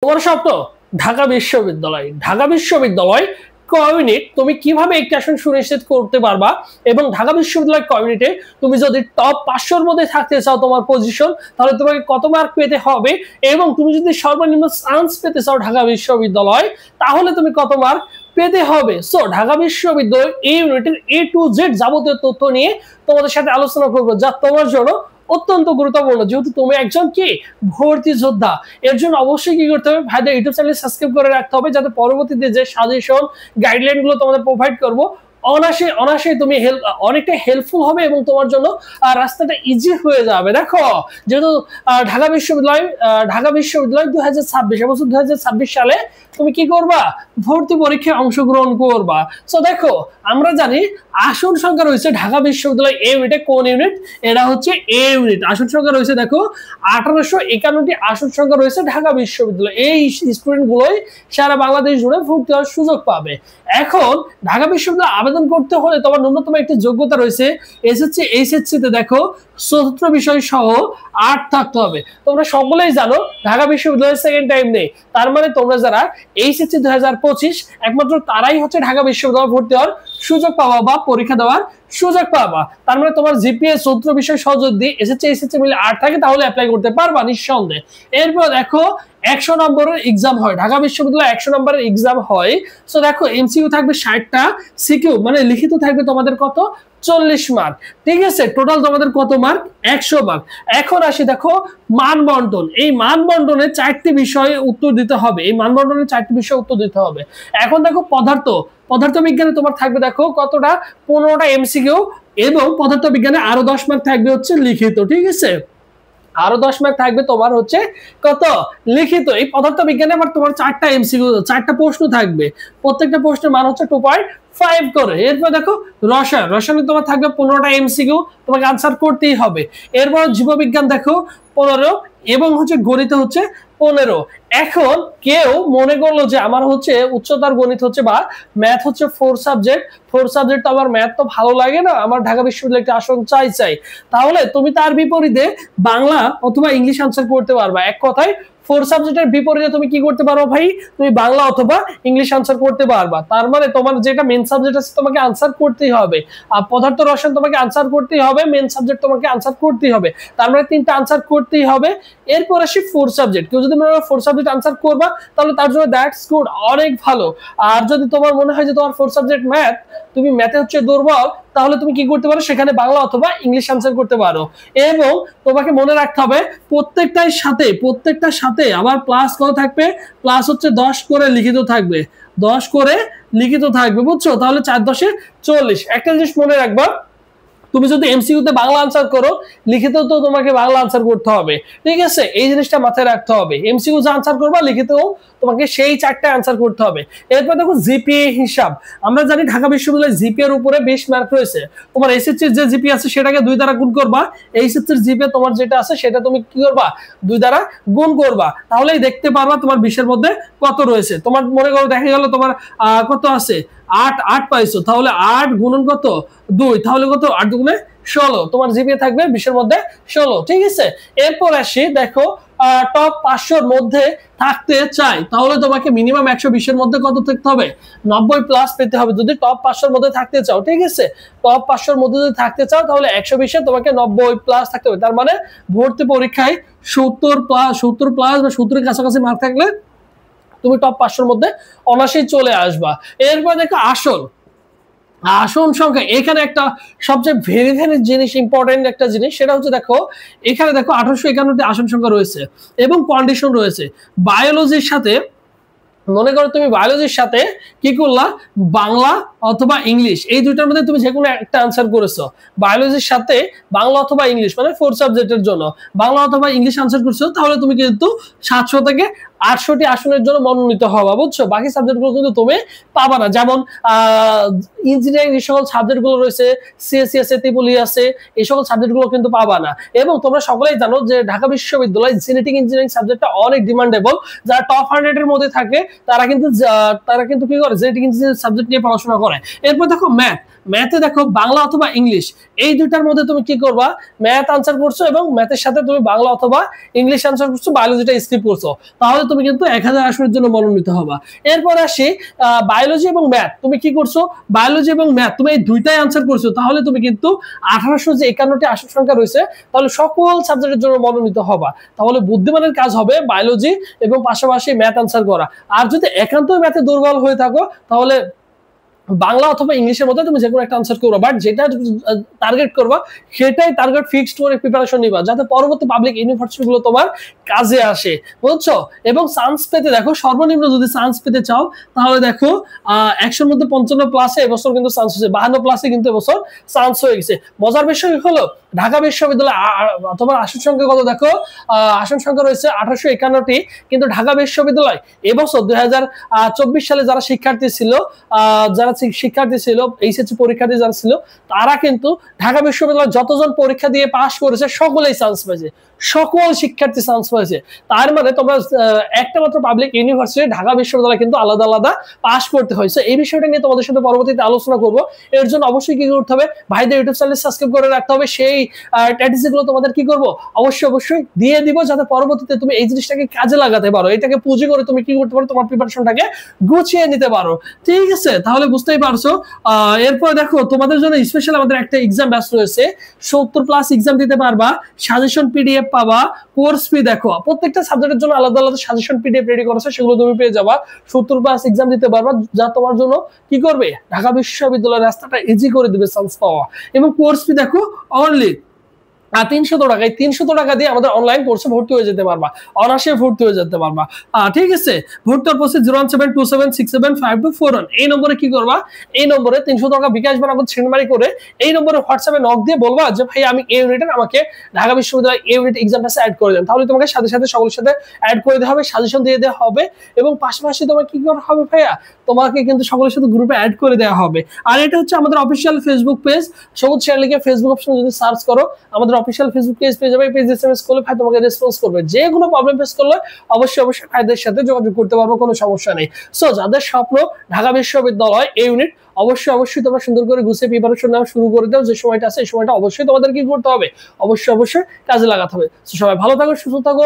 তোমার স্বপ্ন ঢাকা বিশ্ববিদ্যালয়। ঢাকা বিশ্ববিদ্যালয় কমিউনিট তুমি কিভাবে একটি আসন সুনিশ্চিত করতে পারবা, এবং ঢাকা বিশ্ববিদ্যালয় কমিউনিটে তুমি যদি টপ 500-র মধ্যে থাকতে চাও তোমার পজিশন, তাহলে তোমাকে কত মার্ক পেতে হবে, এবং তুমি যদি সর্বনিম্ন চান্স পেতে চাও ঢাকা বিশ্ববিদ্যালয়, তাহলে তুমি কত মার্ক পেতে হবে। সো ঢাকা বিশ্ববিদ্যালয় এই ইউনিটের A to Z যাবতীয় তথ্য নিয়ে তোমাদের সাথে আলোচনা করবো, যা তোমার জন্য অত্যন্ত গুরুত্বপূর্ণ, যেহেতু তুমি একজন কি ভর্তি যোদ্ধা। এর জন্য অবশ্যই কি করতে হবে, ভাইদের ইউটিউব চ্যানেল সাবস্ক্রাইব করে রাখতে হবে, যাতে পরবর্তীতে যে সাজেশন গাইডলাইন গুলো তোমাদের প্রোভাইড করবো অনায়াসে তুমি অনেকটা হেল্পফুল হবে, এবং তোমার জন্য রাস্তাটা ইজি হয়ে যাবে। দেখো, যেহেতু ঢাকা বিশ্ববিদ্যালয় 2026 এবছর 2026 সালে তুমি কি করবা, ভর্তি পরীক্ষায় অংশগ্রহণ করবা। সো দেখো, আমরা জানি আসন সংখ্যা রয়েছে ঢাকা বিশ্ববিদ্যালয় এ ইউনিটে। কোন ইউনিট? এটা হচ্ছে এ ইউনিট। আসন সংখ্যা রয়েছে দেখো 1851টি আসন সংখ্যা রয়েছে ঢাকা বিশ্ববিদ্যালয়। এই স্টুডেন্ট গুলোই সারা বাংলাদেশ জুড়ে ভর্তি হওয়ার সুযোগ পাবে। এখন ঢাকা বিশ্ববিদ্যালয়ে আবেদন করতে হলে তোমার ন্যূনতম একটি যোগ্যতা রয়েছে। এসএসসি এইচএসসি তে দেখো চতুর্থ বিষয় সহ 8 থাকতে হবে। তোমরা সকলেই জানো ঢাকা বিশ্ববিদ্যালয়ের সেকেন্ড টাইম নেই, তার মানে তোমরা যারা এইচএসসি 2025 একমাত্র তারাই হচ্ছে ঢাকা বিশ্ববিদ্যালয়ে ভর্তি হওয়ার সুযোগ পাবা বা পরীক্ষা দেওয়ার সুযোগ পাবা। তার মানে তোমার জিপিএ চতুর্থ বিষয় সহ যদি এসএসসি এইচএসসি মিলে 8 থাকে তাহলে অ্যাপ্লাই করতে পারবা নিঃসন্দেহে। এরপর দেখো 100 নম্বরের এক্সাম হয় ঢাকা বিশ্ববিদ্যালয়ে, 100 নম্বরের এক্সাম হয়। সো দেখো এমসিকিউ থাকবে 60টা, সিকিউ মানে লিখিত থাকবে তোমাদের কত, 40 মার্ক। ঠিক আছে, টোটাল তোমাদের কত মার্ক, 100 মার্ক। এখন আসি দেখো মানবন্টন। এই মানবন্টনে 4টি বিষয়ে উত্তর দিতে হবে। এখন দেখো পদার্থ বিজ্ঞানে তোমার থাকবে দেখো কতটা, 15টা এমসিকিউ, এবং পদার্থ বিজ্ঞানে আরো 10 মার্ক থাকবে হচ্ছে লিখিত। ঠিক আছে, আরো 10 মার্ক থাকবে তোমার হচ্ছে কত, লিখিত। এই পদার্থ বিজ্ঞানে আবার তোমার 4টা এমসিকিউ, 4টা প্রশ্ন থাকবে, প্রত্যেকটা প্রশ্নের মান হচ্ছে 2.5 করে। এরপর দেখো রসায়নে তোমার থাকবে 15টা এমসিকিউ, তোমাকে আনসার করতেই হবে। এরপর জীববিজ্ঞান দেখো 15, এবং হচ্ছে গণিত হচ্ছে 15। এখন কেউ মনে করলো যে আমার হচ্ছে উচ্চতার গণিত হচ্ছে বা ম্যাথ হচ্ছে 4 সাবজেক্ট, আমার ম্যাথ তো ভালো লাগে না, আমার ঢাকা বিশ্ববিদ্যালয়ে একটা আসন চাই, তাহলে তুমি তার বিপরীতে বাংলা অথবা ইংলিশ আনসার করতে পারবা। এক কথায় 4 সাবজেক্টের বিপরীতে তুমি কি করতে পারো ভাই, তুমি বাংলা অথবা ইংলিশ আনসার করতে পারবা। তার মানে তোমার যেটা মেন সাবজেক্ট আছে তোমাকে আনসার করতেই হবে, আর পদার্থ রসায়ন তোমাকে আনসার করতেই হবে, মেন সাবজেক্ট তোমাকে আনসার করতেই হবে। তার মানে 3টা আনসার করতেই হবে। এরপর আসি 4 সাবজেক্ট। কেউ যদি মনে হয় 4 সাবজেক্ট আনসার করবা, তাহলে তার জন্য দ্যাটস গুড, অনেক ভালো। আর যদি তোমার মনে হয় যে তোমার 4 সাবজেক্ট ম্যাথ, তুমি ম্যাথে হচ্ছে দুর্বল, তাহলে তুমি কি করতে পারো, সেখানে বাংলা অথবা ইংলিশ আনসার করতে পারো। এবং তোমাকে মনে রাখতে হবে প্রত্যেকটার সাথে আবার প্লাস কত থাকবে, প্লাস হচ্ছে 10 করে লিখিত থাকবে, 10 করে লিখিত থাকবে, বুঝছো? তাহলে 4 10 এ 40। একটা জিনিস মনে রাখবা, তুমি যদি এমসিকিউ তে বাংলা আনসার করো, লিখিত তো তোমাকে বাংলা আনসার করতে হবে। ঠিক আছে, এই জিনিসটা মাথায় রাখতে হবে। এমসিকিউ যে আনসার করবা, লিখিতও তোমাকে সেই 4টা আনসার করতে হবে। এরপর দেখো জিপিএ হিসাব। আমরা জানি ঢাকা বিশ্ববিদ্যালয়ে জিপিএ এর উপরে 20 মার্ক রয়েছে। তোমার এসএসসি যে জিপিএ আছে সেটাকে 2 দ্বারা গুণ করবা, এইচএসসি এর জিপিএ তোমার যেটা আছে সেটা তুমি কি করবা, 2 দ্বারা গুণ করবা, তাহলেই দেখতে পারবা তোমার 20 এর মধ্যে কত রয়েছে। তোমার মনে করো দেখা গেল তোমার কত আছে, 8 পাইছো, তাহলে 8 গুণন কত, 2, তাহলে কত, 8 দুগুণে 16, তোমার জিপিএ থাকবে 20 এর মধ্যে 16। ঠিক আছে, এরপর আসি দেখো টপ 500-র মধ্যে থাকতে চাই, তাহলে তোমাকে মিনিমাম 120 এর মধ্যে কত থাকতে হবে, 90 প্লাস পেতে হবে যদি টপ 500-র মধ্যে থাকতে চাও। ঠিক আছে, টপ 500-র মধ্যে যদি থাকতে চাও তাহলে 120 এ তোমাকে 90 প্লাস থাকতে হবে। তার মানে ভর্তি পরীক্ষায় 70 প্লাস বা 70-এর কাছাকাছি মার্ক থাকলে তুমি টপ 500-র মধ্যে অনায়াসেই চলে আসবা। এরপর দেখো আসন সংখ্যা। এখানে একটা সবচেয়ে ভেরি জিনিস, ইম্পর্টেন্ট একটা জিনিস, সেটা হচ্ছে দেখো এখানে দেখো 1851টি আসন সংখ্যা রয়েছে এবং কন্ডিশন রয়েছে। বায়োলজির সাথে মনে করো তুমি বায়োলজির সাথে কি করলা, বাংলা অথবা ইংলিশ, এই দুইটার মধ্যে তুমি যে কোনো একটা আনসার করেছো। বায়োলজির সাথে বাংলা অথবা ইংলিশ মানে 4 সাবজেক্টের জন্য বাংলা অথবা ইংলিশ আনসার করছো, তাহলে তুমি কিন্তু 700 থেকে 800টি আসনের জন্য মনোনীত হবা, বুঝছো? বাকি সাবজেক্টগুলো কিন্তু তুমি পাবা না। যেমন ইঞ্জিনিয়ারিং যে সকল সাবজেক্টগুলো রয়েছে, সিএসসি আছে, ত্রিপলি আছে, এই সকল সাবজেক্টগুলো কিন্তু পাবা না। এবং তোমরা সকলেই জানো যে ঢাকা বিশ্ববিদ্যালয় জেনেটিক ইঞ্জিনিয়ারিং সাবজেক্টটা অনেক ডিমান্ডেবল। যারা টপ 100 এর মধ্যে থাকে তারা কিন্তু কি করে, জেনেটিক ইঞ্জিনিয়ারিং সাবজেক্ট নিয়ে পড়াশোনা করে। এরপর দেখো ম্যাথে দেখো বাংলা অথবা ইংলিশ এই দুইটার মধ্যে তুমি কি করবা, ম্যাথ আনসার করছো এবং ম্যাথের সাথে তুমি বাংলা অথবা ইংলিশ আনসার করছো, বায়োলজিটা স্কিপ করছো, তাহলে তুমি কিন্তু 1080 জন্য মনোনীত হবা। এরপর আসি বায়োলজি এবং ম্যাথ, তুমি কি করছো, বায়োলজি এবং ম্যাথ তুমি এই দুইটাই আনসার করছো, তাহলে তুমি কিন্তু 1851টি আসন সংখ্যা রয়েছে, তাহলে সকল সাবজেক্টের জন্য মনোনীত হবা। তাহলে বুদ্ধিমানের কাজ হবে বায়োলজি এবং পাশাপাশি ম্যাথ আনসার করা। আর যদি একান্তই ম্যাথে দুর্বল হয়ে থাকো তাহলে বাংলা অথবা ইংলিশের মধ্যে তুমি যে কোনো একটা আনসার করবা, বাট যেটা টার্গেট করবা সেটাই টার্গেট ফিক্সড করে প্রিপারেশন নিবা, যাতে পরবর্তী পাবলিক ইউনিভার্সিটি গুলো তোমার কাজে আসে, বুঝছো। এবং চান্স পেতে দেখো, সর্বনিম্ন যদি চান্স পেতে চাও তাহলে দেখো 100-র মধ্যে 55+ এবছর কিন্তু চান্স হয়েছে, 52+ কিন্তু এবছর চান্স হয়ে গেছে। মজার বিষয় হলো ঢাকা বিশ্ববিদ্যালয় তোমার আসন সংখ্যা কত দেখো, আসন সংখ্যা রয়েছে 1851টি, কিন্তু ঢাকা বিশ্ববিদ্যালয় এবছর 2024 সালে যারা শিক্ষার্থী ছিল, এইচএসসি পরীক্ষার্থী যারা ছিল, তারা কিন্তু ঢাকা বিশ্ববিদ্যালয় যতজন পরীক্ষা দিয়ে পাস করেছে সকলেই চান্স পেয়েছে, সকল শিক্ষার্থী চান্স পেয়েছে। তার মানে তোমরা একটা মাত্র পাবলিক ইউনিভার্সিটি ঢাকা বিশ্ববিদ্যালয় কিন্তু আলাদা আলাদা পাস করতে হয়েছে। এই বিষয়টা নিয়ে তোমাদের সাথে পরবর্তীতে আলোচনা করব। এর জন্য অবশ্যই কি করতে হবে, ভাইদের ইউটিউব চ্যানেল সাবস্ক্রাইব করে রাখতে হবে। সেই স্ট্র্যাটেজি গুলো তোমাদের কি করব, অবশ্যই দিয়ে দিব, যাতে পরবর্তীতে তুমি এই জিনিসটাকে কাজে লাগাতে পারো, এটাকে পুঁজি করে তুমি কি করতে পারো, তোমার প্রিপারেশনটাকে গুছিয়ে নিতে পারো। ঠিক আছে, তাহলে বুঝতেই পারছো। এরপর দেখো তোমাদের জন্য স্পেশাল আমাদের একটা এক্সাম ব্যাচ রয়েছে, 70+ এক্সাম দিতে পারবা, সাজেশন পিডিএফ পাবা, কোর্স ফি দেখো প্রত্যেকটা সাবজেক্টের জন্য আলাদা আলাদা সাজেশন পিডিএফ রেডি করেছে, সেগুলো তুমি পেয়ে যাবা। 70+ এক্সাম দিতে পারবা, যা তোমার জন্য কি করবে, ঢাকা বিশ্ববিদ্যালয়ের রাস্তাটা ইজি করে দিবে চান্স পাওয়া। এবং কোর্স ফি দেখো অনলি 300 টাকায়, 300 টাকা দিয়ে আমাদের অনলাইন কোর্সে ভর্তি হয়ে যেতে পারবা, অনার্সে ভর্তি হয়ে যেতে পারবা। ঠিক আছে, ভর্তির প্রসেস 01727675241 এই নম্বরে কি করবা, এই নম্বরে 300 টাকা বিকাশ বা নগদ সেন্ডমারি করে এই নম্বরে হোয়াটসঅ্যাপে নক দিয়ে বলবা যে ভাই আমি এই ইউনিটের আমাকে ঢাকা বিশ্ববিদ্যালয় এই ইউনিট এক্সামটা অ্যাড করে দেন, তাহলে তোমাকে সাথে সাথে সকলের সাথে অ্যাড করে দেওয়া হবে, সাজেশন দিয়ে দেওয়া হবে। এবং পাশাপাশি তোমার কি করা হবে ভাইয়া, তোমাকে কিন্তু সকলের সাথে গ্রুপে অ্যাড করে দেওয়া হবে। আর এটা হচ্ছে আমাদের অফিসিয়াল ফেসবুক পেজ, সবুজ শেয়ার লিখে ফেসবুক অপশন যদি সার্চ করো আমাদের অফিসিয়াল ফেসবুক পেজ পেয়ে যাবে। পেজ এসএমএস করলে ভাই তোমাকে রেসপন্স করবে, যে কোনো প্রবলেম ফেস করলে অবশ্যই ভাইদের সাথে যোগাযোগ করতে পারবো, কোনো সমস্যা নেই। সো যাদের স্বপ্ন ঢাকা বিশ্ববিদ্যালয় এই ইউনিট, অবশ্যই তোমরা সুন্দর করে গুছিয়ে প্রিপারেশন নেওয়া শুরু করে দাও। যে সময়টা আছে এই সময়টা অবশ্যই তোমাদের কি করতে হবে, অবশ্যই কাজে লাগাতে হবে। সবাই ভালো থাকো, সুস্থ থাকো।